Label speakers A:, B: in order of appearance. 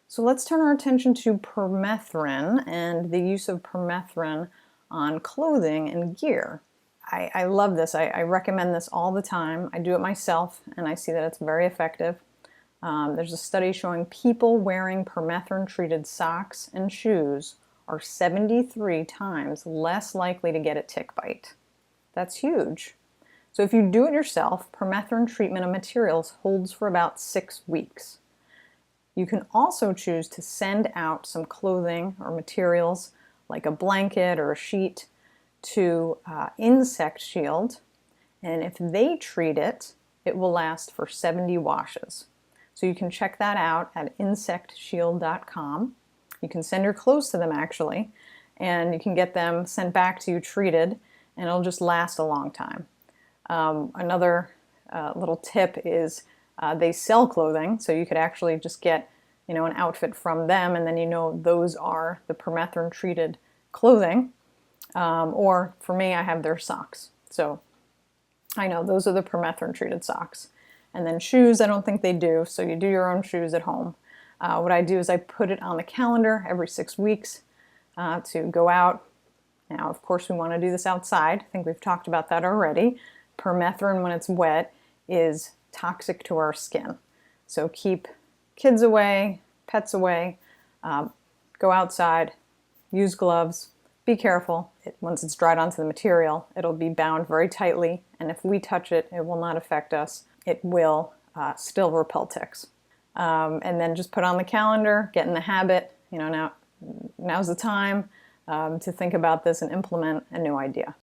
A: So let's turn our attention to permethrin and the use of permethrin on clothing and gear. I love this. I recommend this all the time. I do it myself and I see that it's very effective. There's a study showing people wearing permethrin-treated socks and shoes are 73 times less likely to get a tick bite. That's huge. So if you do it yourself, permethrin treatment of materials holds for about 6 weeks. You can also choose to send out some clothing or materials like a blanket or a sheet to Insect Shield, and if they treat it, it will last for 70 washes. So you can check that out at insectshield.com. You can send your clothes to them actually, and you can get them sent back to you treated, and it'll just last a long time. Another little tip is they sell clothing, so you could actually just get an outfit from them, and then those are the permethrin treated clothing. Or for me, I have their socks, so I know those are the permethrin treated socks. And then shoes, I don't think they do, so you do your own shoes at home. What I do is I put it on the calendar every 6 weeks to go out. Now, of course, we want to do this outside. I think we've talked about that already. Permethrin, when it's wet, is toxic to our skin. So keep kids away, pets away, go outside, use gloves, be careful. Once it's dried onto the material, it'll be bound very tightly, and if we touch it, it will not affect us. It will still repel ticks. And then just put on the calendar, get in the habit. Now's the time to think about this and implement a new idea.